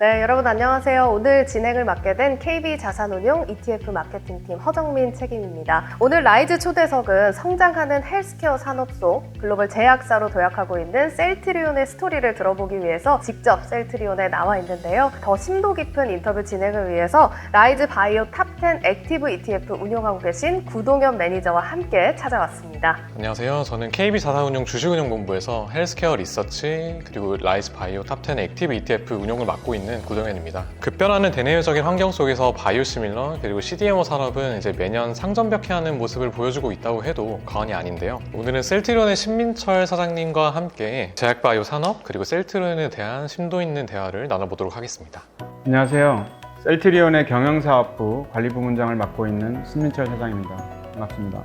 네, 여러분 안녕하세요. 오늘 진행을 맡게 된 KB자산운용 ETF 마케팅팀 허정민 책임입니다. 오늘 라이즈 초대석은 성장하는 헬스케어 산업 속 글로벌 제약사로 도약하고 있는 셀트리온의 스토리를 들어보기 위해서 직접 셀트리온에 나와 있는데요. 더 심도 깊은 인터뷰 진행을 위해서 라이즈 바이오 탑10 액티브 ETF 운용하고 계신 구동현 매니저와 함께 찾아왔습니다. 안녕하세요. 저는 KB자산운용 주식운용본부에서 헬스케어 리서치 그리고 라이즈 바이오 탑10 액티브 ETF 운용을 맡고 있는 구동현입니다. 급변하는 대내외적인 환경 속에서 바이오시밀러 그리고 CDMO 산업은 이제 매년 상전벽해하는 모습을 보여주고 있다고 해도 과언이 아닌데요. 오늘은 셀트리온의 신민철 사장님과 함께 제약바이오 산업 그리고 셀트리온에 대한 심도 있는 대화를 나눠보도록 하겠습니다. 안녕하세요. 셀트리온의 경영사업부 관리부문장을 맡고 있는 신민철 사장입니다. 반갑습니다.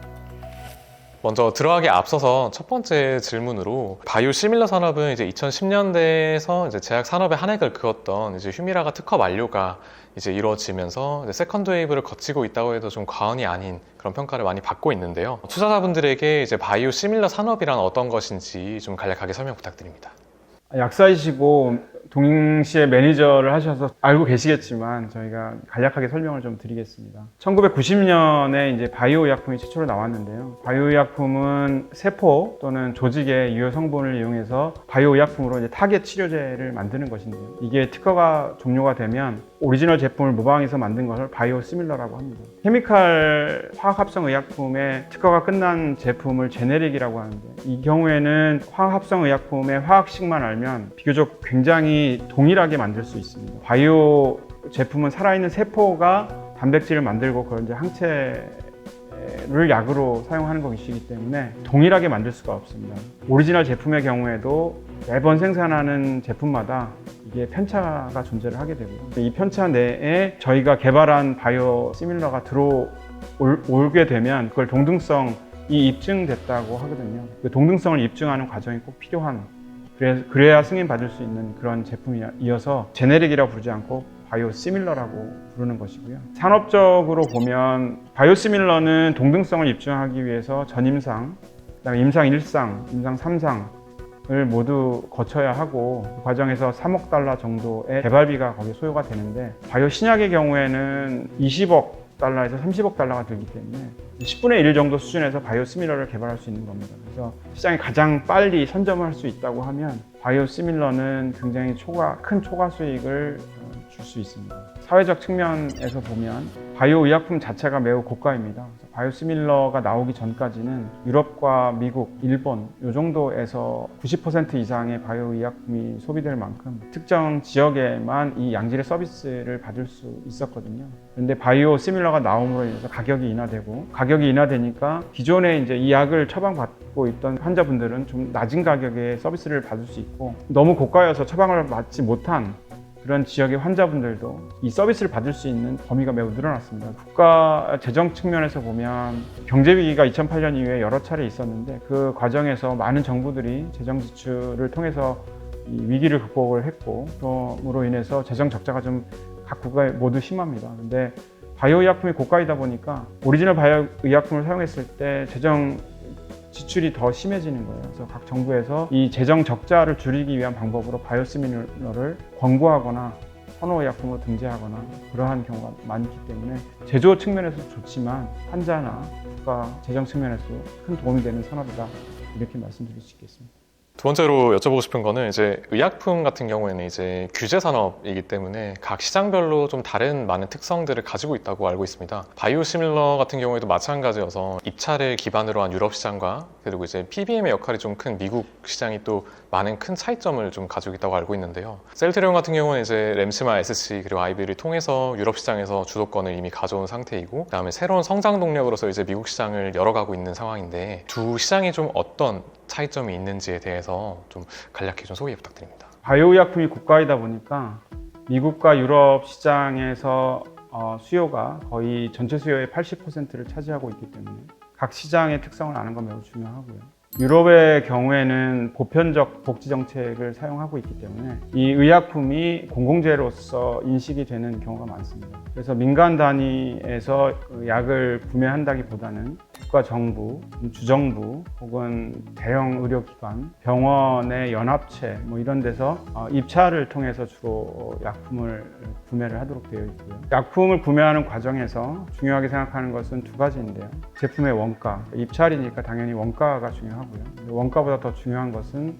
먼저 들어가기 앞서서 첫 번째 질문으로 바이오 시밀러 산업은 이제 2010년대에서 이제 제약 산업의 한 획을 그었던 이제 휴미라가 특허 만료가 이제 이루어지면서 이제 세컨드 웨이브를 거치고 있다고 해도 좀 과언이 아닌 그런 평가를 많이 받고 있는데요. 투자자분들에게 이제 바이오 시밀러 산업이란 어떤 것인지 좀 간략하게 설명 부탁드립니다. 약사이시고 동시에 매니저를 하셔서 알고 계시겠지만 저희가 간략하게 설명을 좀 드리겠습니다. 1990년에 이제 바이오 의약품이 최초로 나왔는데요. 바이오 의약품은 세포 또는 조직의 유효 성분을 이용해서 바이오 의약품으로 이제 타겟 치료제를 만드는 것인데요. 이게 특허가 종료가 되면 오리지널 제품을 모방해서 만든 것을 바이오 시밀러라고 합니다. 케미칼 화학합성 의약품의 특허가 끝난 제품을 제네릭이라고 하는데, 이 경우에는 화학합성 의약품의 화학식만 알면 비교적 굉장히 동일하게 만들 수 있습니다. 바이오 제품은 살아있는 세포가 단백질을 만들고 그런 이제 항체를 약으로 사용하는 것이기 때문에 동일하게 만들 수가 없습니다. 오리지널 제품의 경우에도 매번 생산하는 제품마다 이게 편차가 존재를 하게 되고요. 이 편차 내에 저희가 개발한 바이오 시밀러가 들어오게 되면 그걸 동등성이 입증됐다고 하거든요. 그 동등성을 입증하는 과정이 꼭 필요한, 그래야 승인받을 수 있는 그런 제품이어서 제네릭이라고 부르지 않고 바이오 시밀러라고 부르는 것이고요. 산업적으로 보면 바이오 시밀러는 동등성을 입증하기 위해서 전임상, 그다음에 임상 1상, 임상 3상 을 모두 거쳐야 하고, 그 과정에서 3억 달러 정도의 개발비가 거기에 소요가 되는데, 바이오 신약의 경우에는 20억 달러에서 30억 달러가 들기 때문에 10분의 1 정도 수준에서 바이오 시밀러를 개발할 수 있는 겁니다. 그래서 시장에 가장 빨리 선점을 할 수 있다고 하면 바이오 시밀러는 굉장히 큰 초과 수익을 줄 수 있습니다. 사회적 측면에서 보면 바이오 의약품 자체가 매우 고가입니다. 바이오 시밀러가 나오기 전까지는 유럽과 미국, 일본 이 정도에서 90% 이상의 바이오 의약품이 소비될 만큼 특정 지역에만 이 양질의 서비스를 받을 수 있었거든요. 그런데 바이오 시밀러가 나옴으로 인해서 가격이 인하되고, 가격이 인하되니까 기존에 이제 이 약을 처방받고 있던 환자분들은 좀 낮은 가격에 서비스를 받을 수 있고, 너무 고가여서 처방을 받지 못한 그런 지역의 환자분들도 이 서비스를 받을 수 있는 범위가 매우 늘어났습니다. 국가 재정 측면에서 보면 경제위기가 2008년 이후에 여러 차례 있었는데, 그 과정에서 많은 정부들이 재정 지출을 통해서 이 위기를 극복을 했고, 그로 인해서 재정 적자가 좀 각 국가에 모두 심합니다. 근데 바이오 의약품이 고가이다 보니까 오리지널 바이오 의약품을 사용했을 때 재정 지출이 더 심해지는 거예요. 그래서 각 정부에서 이 재정 적자를 줄이기 위한 방법으로 바이오 시밀러를 권고하거나 선호의약품으로 등재하거나 그러한 경우가 많기 때문에 제조 측면에서 좋지만 환자나 국가 재정 측면에서도 큰 도움이 되는 산업이다, 이렇게 말씀드릴 수 있겠습니다. 두 번째로 여쭤보고 싶은 거는 이제 의약품 같은 경우에는 이제 규제 산업이기 때문에 각 시장별로 좀 다른 많은 특성들을 가지고 있다고 알고 있습니다. 바이오 시밀러 같은 경우에도 마찬가지여서 입찰을 기반으로 한 유럽 시장과 그리고 이제 PBM의 역할이 좀 큰 미국 시장이 또 많은 큰 차이점을 좀 가지고 있다고 알고 있는데요. 셀트리온 같은 경우는 이제 램시마 SC 그리고 IB를 통해서 유럽 시장에서 주도권을 이미 가져온 상태이고, 그다음에 새로운 성장 동력으로서 이제 미국 시장을 열어가고 있는 상황인데, 두 시장이 좀 어떤 차이점이 있는지에 대해서 좀 간략히 좀 소개 부탁드립니다. 바이오 의약품이 고가이다 보니까 미국과 유럽 시장에서 수요가 거의 전체 수요의 80%를 차지하고 있기 때문에 각 시장의 특성을 아는 건 매우 중요하고요. 유럽의 경우에는 보편적 복지 정책을 사용하고 있기 때문에 이 의약품이 공공재로서 인식이 되는 경우가 많습니다. 그래서 민간 단위에서 약을 구매한다기보다는 국가정부, 주정부 혹은 대형 의료기관, 병원의 연합체 뭐 이런 데서 입찰을 통해서 주로 약품을 구매를 하도록 되어 있고요. 약품을 구매하는 과정에서 중요하게 생각하는 것은 두 가지인데요. 제품의 원가, 입찰이니까 당연히 원가가 중요하고요. 원가보다 더 중요한 것은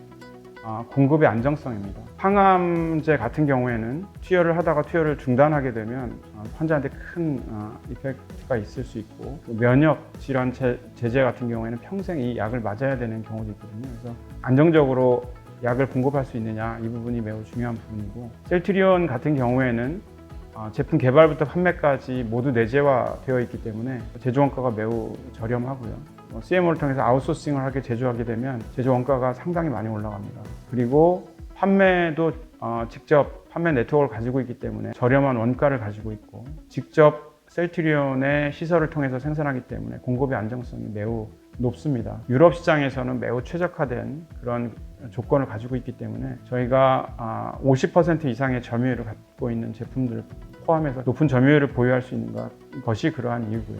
공급의 안정성입니다. 항암제 같은 경우에는 투여를 하다가 투여를 중단하게 되면 환자한테 큰 이펙트가 있을 수 있고, 면역 질환 제제 같은 경우에는 평생 이 약을 맞아야 되는 경우도 있거든요. 그래서 안정적으로 약을 공급할 수 있느냐, 이 부분이 매우 중요한 부분이고, 셀트리온 같은 경우에는 제품 개발부터 판매까지 모두 내재화되어 있기 때문에 제조 원가가 매우 저렴하고요. CMO를 통해서 아웃소싱을 하게 제조하게 되면 제조 원가가 상당히 많이 올라갑니다. 그리고 판매도 직접 판매 네트워크를 가지고 있기 때문에 저렴한 원가를 가지고 있고, 직접 셀트리온의 시설을 통해서 생산하기 때문에 공급의 안정성이 매우 높습니다. 유럽 시장에서는 매우 최적화된 그런 조건을 가지고 있기 때문에 저희가 50% 이상의 점유율을 갖고 있는 제품들을 포함해서 높은 점유율을 보유할 수 있는 것이 그러한 이유고요.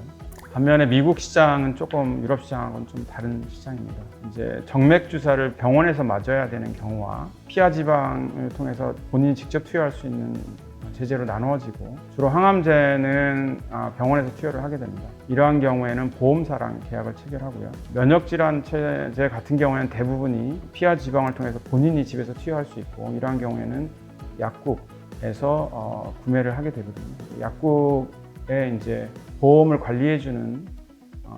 반면에 미국 시장은 조금 유럽 시장하고는 좀 다른 시장입니다. 이제 정맥 주사를 병원에서 맞아야 되는 경우와 피하 지방을 통해서 본인이 직접 투여할 수 있는 제재로 나누어지고, 주로 항암제는 병원에서 투여를 하게 됩니다. 이러한 경우에는 보험사랑 계약을 체결하고요. 면역질환 제제 같은 경우에는 대부분이 피하 지방을 통해서 본인이 집에서 투여할 수 있고, 이러한 경우에는 약국에서 구매를 하게 되거든요. 약국에 이제 보험을 관리해주는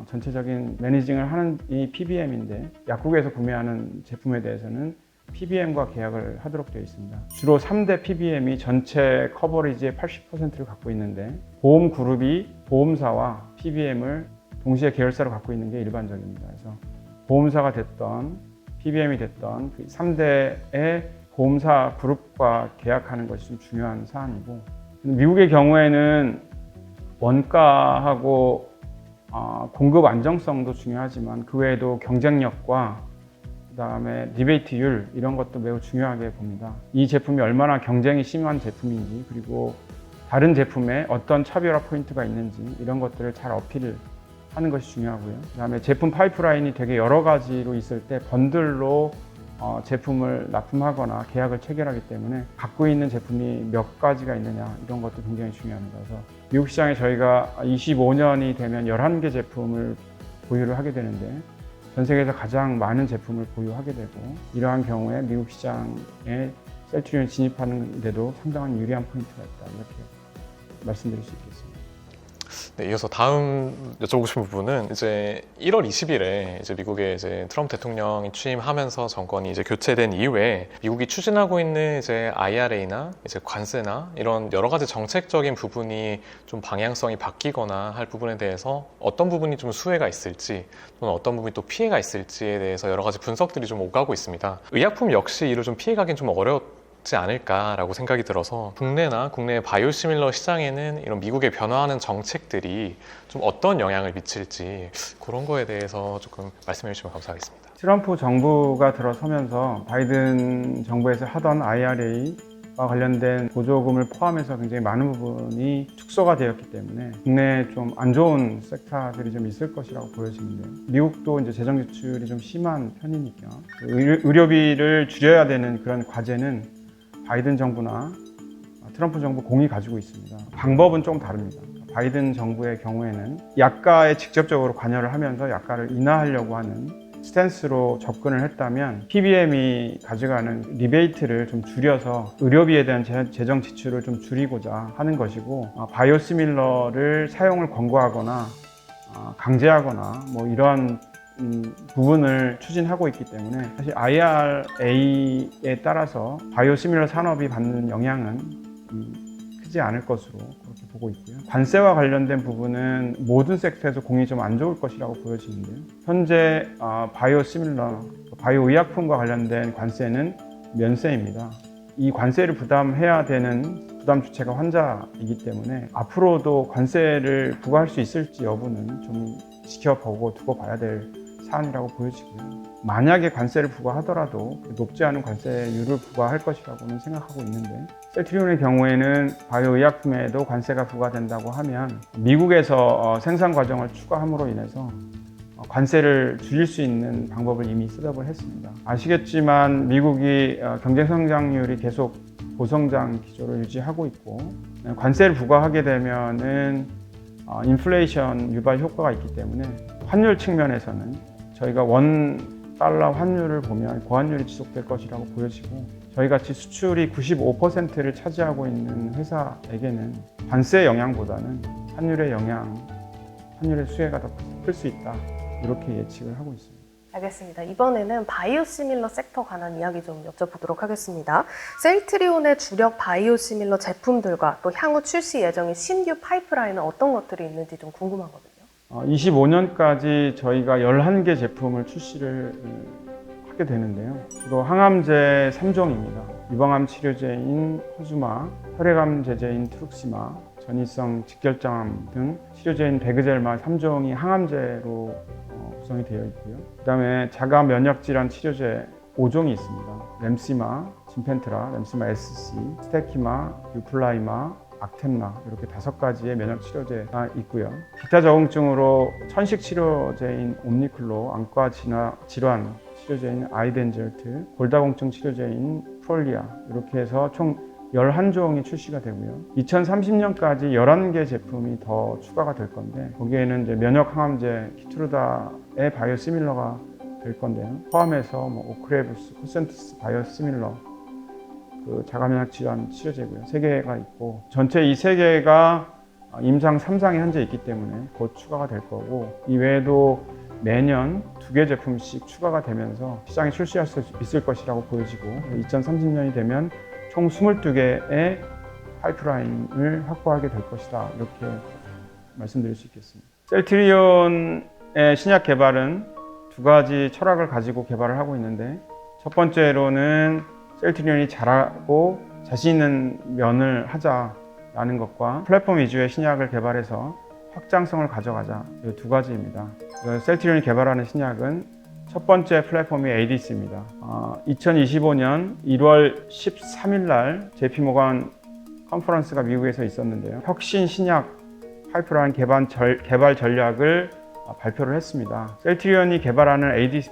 전체적인 매니징을 하는 이 PBM인데, 약국에서 구매하는 제품에 대해서는 PBM과 계약을 하도록 되어 있습니다. 주로 3대 PBM이 전체 커버리지의 80%를 갖고 있는데, 보험 그룹이 보험사와 PBM을 동시에 계열사로 갖고 있는 게 일반적입니다. 그래서 보험사가 됐던 PBM이 됐던 그 3대의 보험사 그룹과 계약하는 것이 좀 중요한 사안이고, 미국의 경우에는 원가하고 공급 안정성도 중요하지만 그 외에도 경쟁력과 그다음에 리베이트율, 이런 것도 매우 중요하게 봅니다. 이 제품이 얼마나 경쟁이 심한 제품인지, 그리고 다른 제품에 어떤 차별화 포인트가 있는지, 이런 것들을 잘 어필을 하는 것이 중요하고요. 그다음에 제품 파이프라인이 되게 여러 가지로 있을 때 번들로 제품을 납품하거나 계약을 체결하기 때문에 갖고 있는 제품이 몇 가지가 있느냐, 이런 것도 굉장히 중요합니다. 그래서 미국 시장에 저희가 25년이 되면 11개 제품을 보유를 하게 되는데, 전 세계에서 가장 많은 제품을 보유하게 되고, 이러한 경우에 미국 시장에 셀트리온이 진입하는 데도 상당한 유리한 포인트가 있다, 이렇게 말씀드릴 수 있겠습니다. 네, 이어서 다음 여쭤보고 싶은 부분은 이제 1월 20일에 이제 미국의 이제 트럼프 대통령이 취임하면서 정권이 이제 교체된 이후에 미국이 추진하고 있는 이제 IRA나 이제 관세나 이런 여러 가지 정책적인 부분이 좀 방향성이 바뀌거나 할 부분에 대해서 어떤 부분이 좀 수혜가 있을지, 또는 어떤 부분이 또 피해가 있을지에 대해서 여러 가지 분석들이 좀 오가고 있습니다. 의약품 역시 이를 좀 피해가긴 좀 어렵지 않을까라고 생각이 들어서, 국내나 국내 바이오시밀러 시장에는 이런 미국의 변화하는 정책들이 좀 어떤 영향을 미칠지, 그런 거에 대해서 조금 말씀해 주시면 감사하겠습니다. 트럼프 정부가 들어서면서 바이든 정부에서 하던 IRA와 관련된 보조금을 포함해서 굉장히 많은 부분이 축소가 되었기 때문에 국내에 좀 안 좋은 섹터들이 좀 있을 것이라고 보여지는데요. 미국도 이제 재정 지출이 좀 심한 편이니까 의료비를 줄여야 되는 그런 과제는 바이든 정부나 트럼프 정부 공이 가지고 있습니다. 방법은 좀 다릅니다. 바이든 정부의 경우에는 약가에 직접적으로 관여를 하면서 약가를 인하하려고 하는 스탠스로 접근을 했다면, PBM이 가져가는 리베이트를 좀 줄여서 의료비에 대한 재정 지출을 좀 줄이고자 하는 것이고, 바이오시밀러를 사용을 권고하거나 강제하거나 뭐 이런 부분을 추진하고 있기 때문에, 사실 IRA에 따라서 바이오시밀러 산업이 받는 영향은 크지 않을 것으로 그렇게 보고 있고요. 관세와 관련된 부분은 모든 섹터에서 공이 좀 안 좋을 것이라고 보여지는데요. 현재 바이오시밀러, 바이오의약품과 관련된 관세는 면세입니다. 이 관세를 부담해야 되는 부담 주체가 환자이기 때문에 앞으로도 관세를 부과할 수 있을지 여부는 좀 지켜보고 두고 봐야 될 사안이라고 보여지고요. 만약에 관세를 부과하더라도 높지 않은 관세율을 부과할 것이라고는 생각하고 있는데, 셀트리온의 경우에는 바이오의약품에도 관세가 부과된다고 하면 미국에서 생산 과정을 추가함으로 인해서 관세를 줄일 수 있는 방법을 이미 셋업을 했습니다. 아시겠지만 미국이 경제 성장률이 계속 고성장 기조를 유지하고 있고 관세를 부과하게 되면은 인플레이션 유발 효과가 있기 때문에 환율 측면에서는 저희가 원 달러 환율을 보면 고환율이 지속될 것이라고 보여지고 저희 같이 수출이 95%를 차지하고 있는 회사에게는 관세 영향보다는 환율의 영향, 환율의 수혜가 더 클 수 있다 이렇게 예측을 하고 있습니다. 알겠습니다. 이번에는 바이오시밀러 섹터 관한 이야기 좀 여쭤보도록 하겠습니다. 셀트리온의 주력 바이오시밀러 제품들과 또 향후 출시 예정인 신규 파이프라인은 어떤 것들이 있는지 좀 궁금하거든요. 25년까지 저희가 11개 제품을 출시를 하게 되는데요. 주로 항암제 3종입니다. 유방암 치료제인 허주마, 혈액암 제제인 트룩시마, 전이성 직결장암 등 치료제인 베그젤마 3종이 항암제로 구성이 되어 있고요. 그 다음에 자가 면역질환 치료제 5종이 있습니다. 램시마, 진펜트라, 램시마 SC, 스테키마, 유플라이마, 악템나 이렇게 5가지의 면역 치료제가 있고요. 기타 적응증으로 천식 치료제인 옴니클로, 안과 질환 치료제인 아이덴젤트, 골다공증 치료제인 프롤리아 이렇게 해서 총 11종이 출시가 되고요. 2030년까지 11개 제품이 더 추가가 될 건데 거기에는 이제 면역 항암제 키트루다의 바이오시밀러가 될 건데요. 포함해서 오크레부스, 코센티스 바이오시밀러 그 자가면역 질환 치료제고요. 3개가 있고 전체 이 3개가 임상 3상에 현재 있기 때문에 곧 추가가 될 거고 이외에도 매년 2개 제품씩 추가가 되면서 시장에 출시할 수 있을 것이라고 보여지고 2030년이 되면 총 22개의 파이프라인을 확보하게 될 것이다 이렇게 말씀드릴 수 있겠습니다. 셀트리온의 신약 개발은 2가지 철학을 가지고 개발을 하고 있는데 첫 번째로는 셀트리온이 잘하고 자신 있는 면을 하자라는 것과 플랫폼 위주의 신약을 개발해서 확장성을 가져가자 이 2가지입니다. 셀트리온이 개발하는 신약은 첫 번째 플랫폼이 ADC입니다. 2025년 1월 13일 날 JP모간 컨퍼런스가 미국에서 있었는데요. 혁신 신약 파이프라인 개발 전략을 발표를 했습니다. 셀트리온이 개발하는 ADC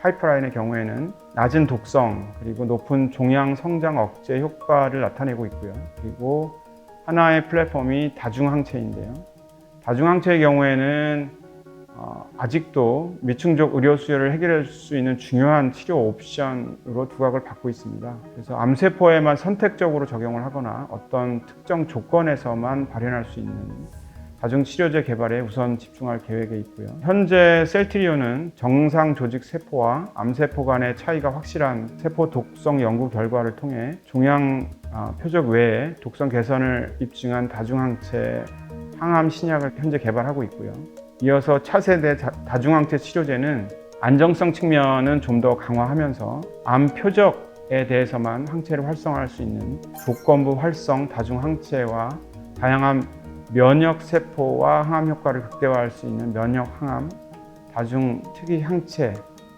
파이프라인의 경우에는 낮은 독성 그리고 높은 종양 성장 억제 효과를 나타내고 있고요. 그리고 하나의 플랫폼이 다중항체인데요. 다중항체의 경우에는 아직도 미충족 의료 수요를 해결할 수 있는 중요한 치료 옵션으로 두각을 받고 있습니다. 그래서 암세포에만 선택적으로 적용을 하거나 어떤 특정 조건에서만 발현할 수 있는 다중치료제 개발에 우선 집중할 계획에 있고요. 현재 셀트리온은 정상 조직 세포와 암세포 간의 차이가 확실한 세포 독성 연구 결과를 통해 종양 표적 외에 독성 개선을 입증한 다중항체 항암 신약을 현재 개발하고 있고요. 이어서 차세대 다중항체 치료제는 안정성 측면은 좀 더 강화하면서 암 표적에 대해서만 항체를 활성화할 수 있는 조건부 활성 다중항체와 다양한 면역 세포와 항암 효과를 극대화할 수 있는 면역 항암 다중 특이 항체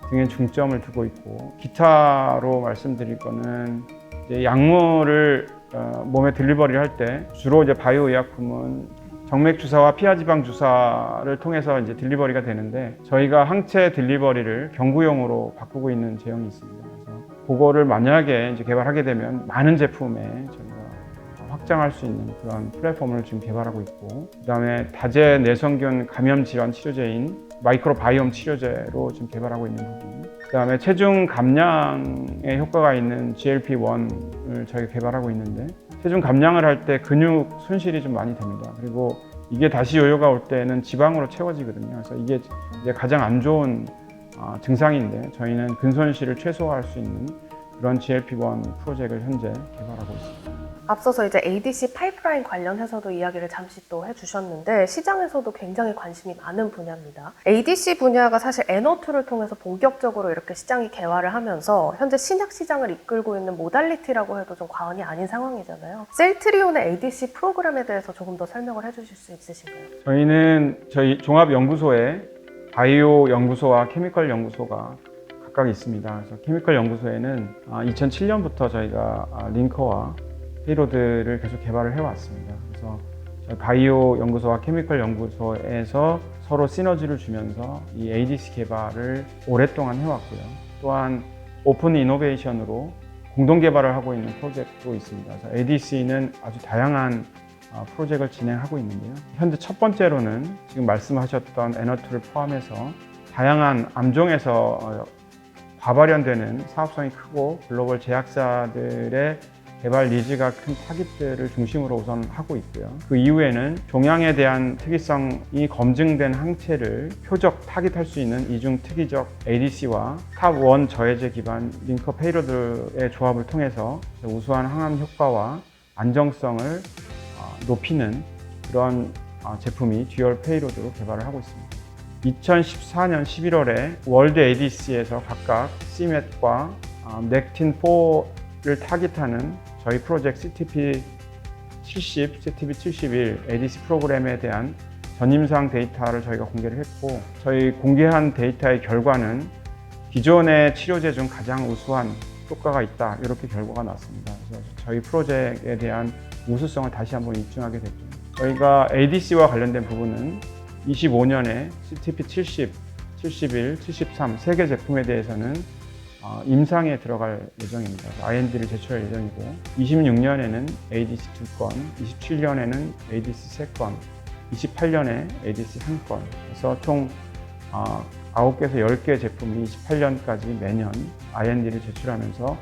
등에 중점을 두고 있고 기타로 말씀드릴 거는 이제 약물을 몸에 딜리버리를 할 때 주로 이제 바이오 의약품은 정맥 주사와 피하지방 주사를 통해서 이제 딜리버리가 되는데 저희가 항체 딜리버리를 경구용으로 바꾸고 있는 제형이 있습니다. 그래서 그거를 만약에 이제 개발하게 되면 많은 제품에 저희가 확장할 수 있는 그런 플랫폼을 지금 개발하고 있고 그다음에 다제 내성균 감염 질환 치료제인 마이크로바이옴 치료제로 지금 개발하고 있는 부분 그다음에 체중 감량에 효과가 있는 GLP-1을 저희가 개발하고 있는데 체중 감량을 할 때 근육 손실이 좀 많이 됩니다. 그리고 이게 다시 요요가 올 때는 지방으로 채워지거든요. 그래서 이게 이제 가장 안 좋은 증상인데 저희는 근손실을 최소화할 수 있는 그런 GLP-1 프로젝트를 현재 개발하고 있습니다. 앞서서 이제 ADC 파이프라인 관련해서도 이야기를 잠시 또 해주셨는데 시장에서도 굉장히 관심이 많은 분야입니다. ADC 분야가 사실 N02를 통해서 본격적으로 이렇게 시장이 개화를 하면서 현재 신약 시장을 이끌고 있는 모달리티라고 해도 좀 과언이 아닌 상황이잖아요. 셀트리온의 ADC 프로그램에 대해서 조금 더 설명을 해주실 수 있으신가요? 저희는 저희 종합연구소에 바이오 연구소와 케미컬 연구소가 각각 있습니다. 그래서 케미컬 연구소에는 2007년부터 저희가 링커와 페이로드를 계속 개발을 해왔습니다. 그래서 바이오 연구소와 케미컬 연구소에서 서로 시너지를 주면서 이 ADC 개발을 오랫동안 해왔고요. 또한 오픈 이노베이션으로 공동 개발을 하고 있는 프로젝트도 있습니다. 그래서 ADC는 아주 다양한 프로젝트를 진행하고 있는데요. 현재 첫 번째로는 지금 말씀하셨던 N2를 포함해서 다양한 암종에서 과발현되는 사업성이 크고 글로벌 제약사들의 개발 니즈가 큰 타깃들을 중심으로 우선 하고 있고요. 그 이후에는 종양에 대한 특이성이 검증된 항체를 표적 타깃할 수 있는 이중 특이적 ADC와 탑1 저해제 기반 링커 페이로드의 조합을 통해서 우수한 항암 효과와 안정성을 높이는 그런 제품이 듀얼 페이로드로 개발을 하고 있습니다. 2014년 11월에 월드 ADC에서 각각 CMET과 넥틴4를 타깃하는 저희 프로젝트 CTP70, CTP71 ADC 프로그램에 대한 전임상 데이터를 저희가 공개를 했고, 저희 공개한 데이터의 결과는 기존의 치료제 중 가장 우수한 효과가 있다, 이렇게 결과가 나왔습니다. 그래서 저희 프로젝트에 대한 우수성을 다시 한번 입증하게 됐죠. 저희가 ADC와 관련된 부분은 25년에 CTP70, 71, 73 세 개 제품에 대해서는 임상에 들어갈 예정입니다. IND를 제출할 예정이고 26년에는 ADC 2건, 27년에는 ADC 3건, 28년에 ADC 1건, 그래서 총 9개에서 10개 제품이 28년까지 매년 IND를 제출하면서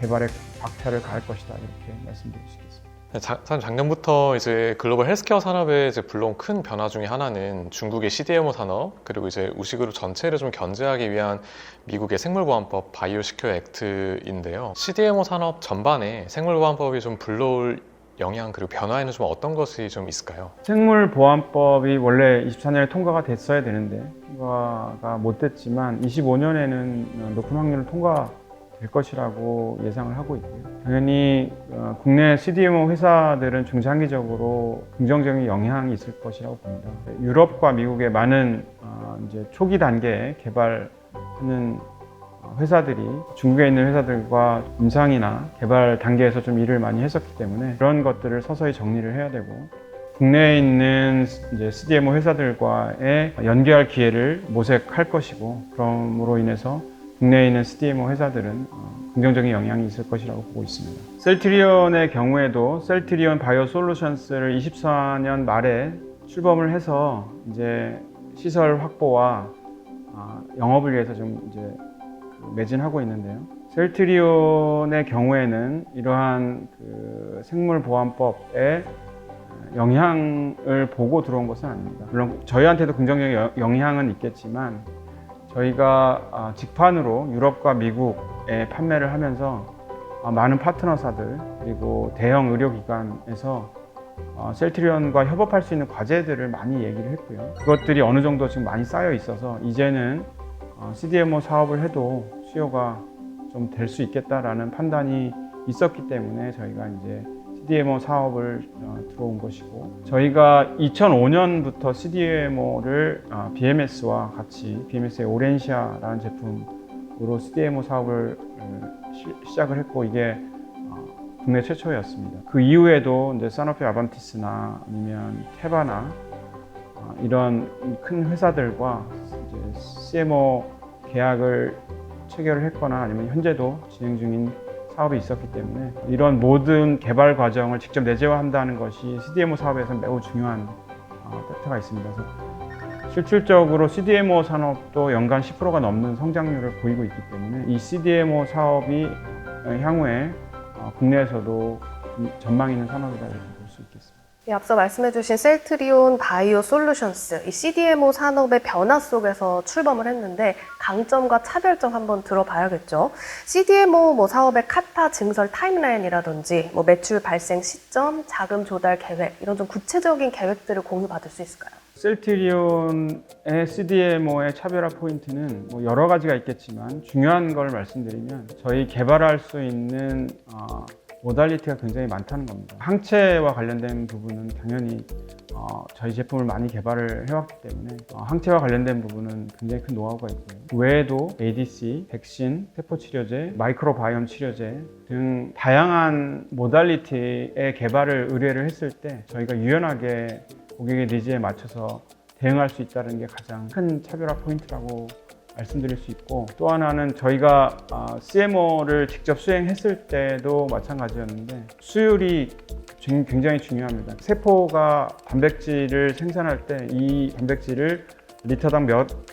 개발에 박차를 가할 것이다, 이렇게 말씀드릴 수 있겠습니다. 사실 작년부터 이제 글로벌 헬스케어 산업에 이제 불러온 큰 변화 중에 하나는 중국의 CDMO 산업, 그리고 이제 우식그룹 전체를 좀 견제하기 위한 미국의 생물보안법 바이오 시큐어 액트인데요. CDMO 산업 전반에 생물보안법이 좀 불러올 영향, 그리고 변화에는 좀 어떤 것이 좀 있을까요? 생물보안법이 원래 24년에 통과가 됐어야 되는데 통과가 못 됐지만 25년에는 높은 확률로 통과될 것이라고 예상을 하고 있고요. 당연히 국내 CDMO 회사들은 중장기적으로 긍정적인 영향이 있을 것이라고 봅니다. 유럽과 미국의 많은 이제 초기 단계에 개발하는 회사들이 중국에 있는 회사들과 임상이나 개발 단계에서 좀 일을 많이 했었기 때문에 그런 것들을 서서히 정리를 해야 되고, 국내에 있는 이제 CDMO 회사들과의 연계할 기회를 모색할 것이고, 그럼으로 인해서 국내에 있는 CDMO 회사들은 긍정적인 영향이 있을 것이라고 보고 있습니다. 셀트리온의 경우에도 셀트리온 바이오 솔루션스를 24년 말에 출범을 해서 이제 시설 확보와 영업을 위해서 좀 이제 매진하고 있는데요. 셀트리온의 경우에는 이러한 그 생물보안법에 영향을 보고 들어온 것은 아닙니다. 물론 저희한테도 긍정적인 영향은 있겠지만 저희가 직판으로 유럽과 미국에 판매를 하면서 많은 파트너사들 그리고 대형 의료기관에서 셀트리온과 협업할 수 있는 과제들을 많이 얘기를 했고요. 그것들이 어느 정도 지금 많이 쌓여 있어서 이제는 CDMO 사업을 해도 수요가 좀 될 수 있겠다라는 판단이 있었기 때문에 저희가 이제 CDMO 사업을 들어온 것이고, 저희가 2005년부터 CDMO를 BMS와 같이 BMS의 오렌시아라는 제품으로 CDMO 사업을 시작을 했고, 이게 국내 최초였습니다. 그 이후에도 이제 사노피 아반티스나 아니면 테바나 이런 큰 회사들과 이제 CMO 계약을 체결을 했거나 아니면 현재도 진행 중인 사업이 있었기 때문에 이런 모든 개발 과정을 직접 내재화한다는 것이 CDMO 사업에서 매우 중요한 팩터가 있습니다. 그래서 실질적으로 CDMO 산업도 연간 10%가 넘는 성장률을 보이고 있기 때문에 이 CDMO 사업이 향후에 국내에서도 전망 있는 산업이다, 이렇게 볼 수 있겠습니다. 앞서 말씀해주신 셀트리온 바이오 솔루션스, 이 CDMO 산업의 변화 속에서 출범을 했는데 강점과 차별점 한번 들어봐야겠죠. CDMO 사업의 카타 증설 타임라인이라든지 매출 발생 시점, 자금 조달 계획, 이런 좀 구체적인 계획들을 공유받을 수 있을까요? 셀트리온의 CDMO의 차별화 포인트는 여러 가지가 있겠지만 중요한 걸 말씀드리면 저희 개발할 수 있는 모달리티가 굉장히 많다는 겁니다. 항체와 관련된 부분은 당연히 저희 제품을 많이 개발을 해왔기 때문에 항체와 관련된 부분은 굉장히 큰 노하우가 있고요. 그 외에도 ADC, 백신, 세포치료제, 마이크로바이옴 치료제 등 다양한 모달리티의 개발을 의뢰를 했을 때 저희가 유연하게 고객의 니즈에 맞춰서 대응할 수 있다는 게 가장 큰 차별화 포인트라고 말씀드릴 수 있고, 또 하나는 저희가 CMO를 직접 수행했을 때도 마찬가지였는데 수율이 굉장히 중요합니다. 세포가 단백질을 생산할 때 이 단백질을 리터당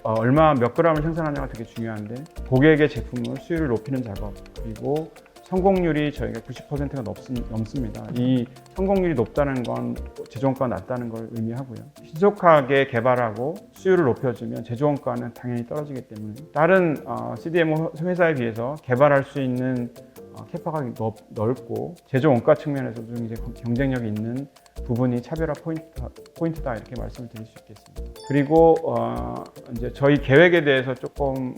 얼마 몇 그램을 생산하냐가 되게 중요한데, 고객의 제품을 수율을 높이는 작업, 그리고 성공률이 저희가 90%가 넘습니다. 이 성공률이 높다는 건 제조원가가 낮다는 걸 의미하고요. 신속하게 개발하고 수율을 높여주면 제조원가는 당연히 떨어지기 때문에 다른 CDMO 회사에 비해서 개발할 수 있는 캐파가 넓고 제조 원가 측면에서도 이제 경쟁력이 있는 부분이 차별화 포인트다 이렇게 말씀을 드릴 수 있겠습니다. 그리고 이제 저희 계획에 대해서 조금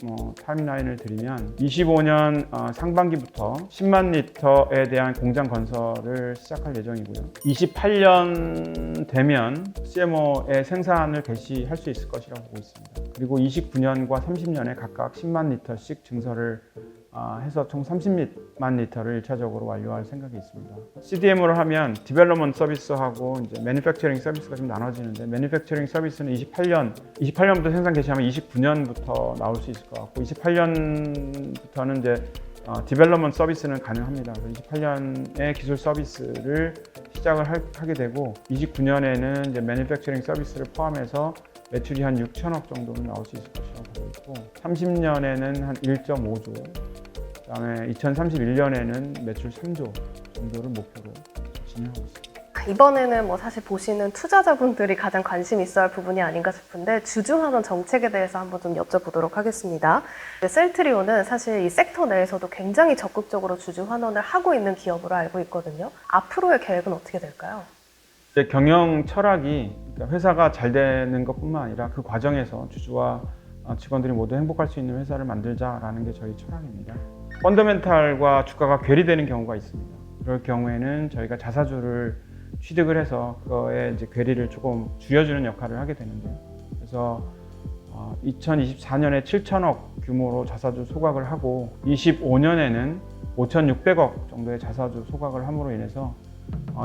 타임라인을 드리면 25년 상반기부터 10만 리터에 대한 공장 건설을 시작할 예정이고요. 28년 되면 CMO의 생산을 개시할 수 있을 것이라고 보고 있습니다. 그리고 29년과 30년에 각각 10만 리터씩 증설을 해서 총 30만 리터를 1차적으로 완료할 생각이 있습니다. CDMO를 하면 디벨롭먼트 서비스하고 이제 매니팩처링 서비스가 좀 나눠지는데, 매니팩처링 서비스는 28년부터 생산 개시하면 29년부터 나올 수 있을 것 같고, 28년부터는 이제 디벨롭먼트 서비스는 가능합니다. 28년에 기술 서비스를 시작을 하게 되고, 29년에는 이제 매니팩처링 서비스를 포함해서 매출이 한 6천억 정도는 나올 수 있을 것이라고 보고 있고, 30년에는 한 1.5조, 그다음에 2031년에는 매출 3조 정도를 목표로 진행하고 있습니다. 이번에는 뭐 사실 보시는 투자자분들이 가장 관심 있어 할 부분이 아닌가 싶은데, 주주환원 정책에 대해서 한번 좀 여쭤보도록 하겠습니다. 셀트리온은 사실 이 섹터 내에서도 굉장히 적극적으로 주주환원을 하고 있는 기업으로 알고 있거든요. 앞으로의 계획은 어떻게 될까요? 경영 철학이, 그러니까 회사가 잘 되는 것뿐만 아니라 그 과정에서 주주와 직원들이 모두 행복할 수 있는 회사를 만들자라는 게 저희 철학입니다. 펀더멘탈과 주가가 괴리되는 경우가 있습니다. 그럴 경우에는 저희가 자사주를 취득을 해서 그거에 이제 괴리를 조금 줄여주는 역할을 하게 되는데요. 그래서 2024년에 7천억 규모로 자사주 소각을 하고, 25년에는 5,600억 정도의 자사주 소각을 함으로 인해서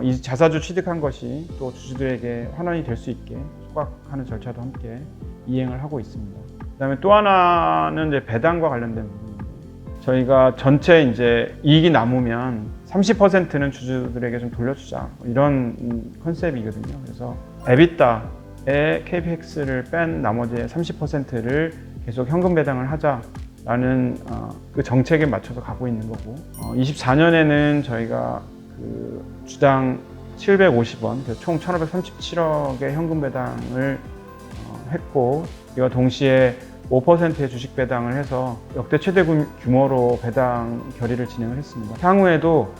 이 자사주 취득한 것이 또 주주들에게 환원이 될 수 있게 소각하는 절차도 함께 이행을 하고 있습니다. 그다음에 또 하나는 이제 배당과 관련된 부분인데, 저희가 전체 이제 이익이 남으면 30%는 주주들에게 좀 돌려주자, 이런 컨셉이거든요. 그래서 EBITDA의 CAPEX를 뺀 나머지의 30%를 계속 현금 배당을 하자라는 그 정책에 맞춰서 가고 있는 거고, 24년에는 저희가 그 주당 750원, 총 1,537억의 현금 배당을 했고, 이와 동시에 5%의 주식 배당을 해서 역대 최대 규모로 배당 결의를 진행을 했습니다. 향후에도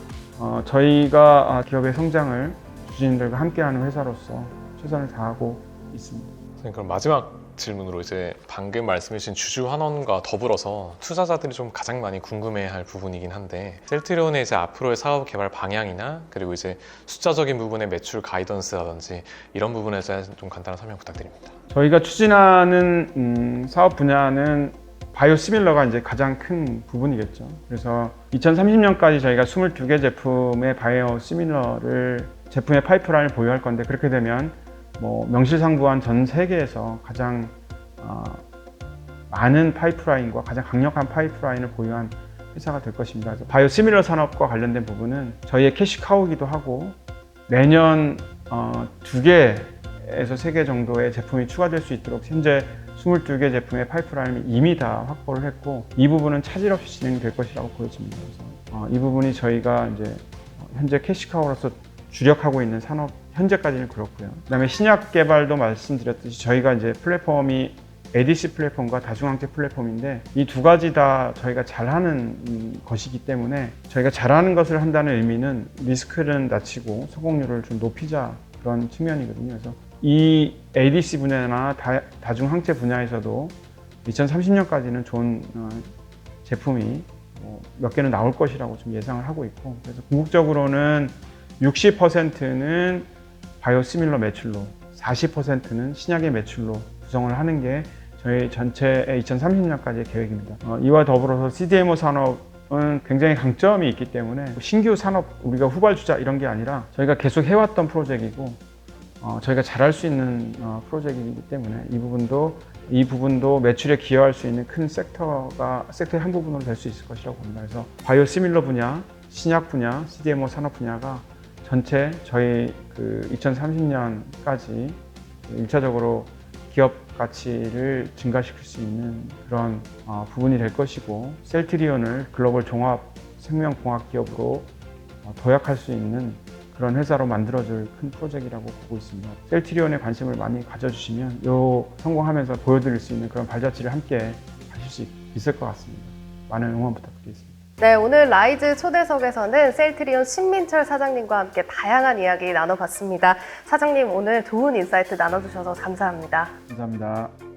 저희가 기업의 성장을 주주님들과 함께하는 회사로서 최선을 다하고 있습니다. 그럼 마지막 질문으로, 이제 방금 말씀해주신 주주 환원과 더불어서 투자자들이 좀 가장 많이 궁금해할 부분이긴 한데, 셀트리온의 이제 앞으로의 사업 개발 방향이나 그리고 이제 숫자적인 부분의 매출 가이던스라든지 이런 부분에 대해서 좀 간단한 설명 부탁드립니다. 저희가 추진하는 사업 분야는 바이오시밀러가 이제 가장 큰 부분이겠죠. 그래서 2030년까지 저희가 22개 제품의 바이오시밀러를 제품의 파이프라인을 보유할 건데, 그렇게 되면 명실상부한 전 세계에서 가장 많은 파이프라인과 가장 강력한 파이프라인을 보유한 회사가 될 것입니다. 그래서 바이오시밀러 산업과 관련된 부분은 저희의 캐시카우이기도 하고, 매년 2개에서 3개 정도의 제품이 추가될 수 있도록 현재 22개 제품의 파이프라인을 이미 다 확보를 했고, 이 부분은 차질 없이 진행될 것이라고 보여집니다. 그래서 이 부분이 저희가 이제 현재 캐시카우로서 주력하고 있는 산업, 현재까지는 그렇고요. 그다음에 신약 개발도 말씀드렸듯이 저희가 이제 플랫폼이 ADC 플랫폼과 다중항체 플랫폼인데, 이 두 가지 다 저희가 잘하는 것이기 때문에, 저희가 잘하는 것을 한다는 의미는 리스크를 낮추고 성공률을 좀 높이자, 그런 측면이거든요. 그래서 이 ADC 분야나 다중항체 분야에서도 2030년까지는 좋은 제품이 몇 개는 나올 것이라고 좀 예상을 하고 있고, 그래서 궁극적으로는 60%는 바이오시밀러 매출로, 40%는 신약의 매출로 구성을 하는 게 저희 전체의 2030년까지의 계획입니다. 이와 더불어서 CDMO 산업은 굉장히 강점이 있기 때문에 신규 산업, 우리가 후발주자 이런 게 아니라 저희가 계속 해왔던 프로젝트이고 저희가 잘할 수 있는 프로젝트이기 때문에 이 부분도 매출에 기여할 수 있는 큰 섹터의 한 부분으로 될 수 있을 것이라고 봅니다. 그래서 바이오시밀러 분야, 신약 분야, CDMO 산업 분야가 전체 저희 2030년까지 1차적으로 기업 가치를 증가시킬 수 있는 그런 부분이 될 것이고, 셀트리온을 글로벌 종합 생명공학 기업으로 도약할 수 있는 그런 회사로 만들어줄 큰 프로젝트라고 보고 있습니다. 셀트리온에 관심을 많이 가져주시면 성공하면서 보여드릴 수 있는 그런 발자취를 함께 하실 수 있을 것 같습니다. 많은 응원 부탁드리겠습니다. 네, 오늘 라이즈 초대석에서는 셀트리온 신민철 사장님과 함께 다양한 이야기 나눠봤습니다. 사장님, 오늘 좋은 인사이트 나눠주셔서 감사합니다. 감사합니다.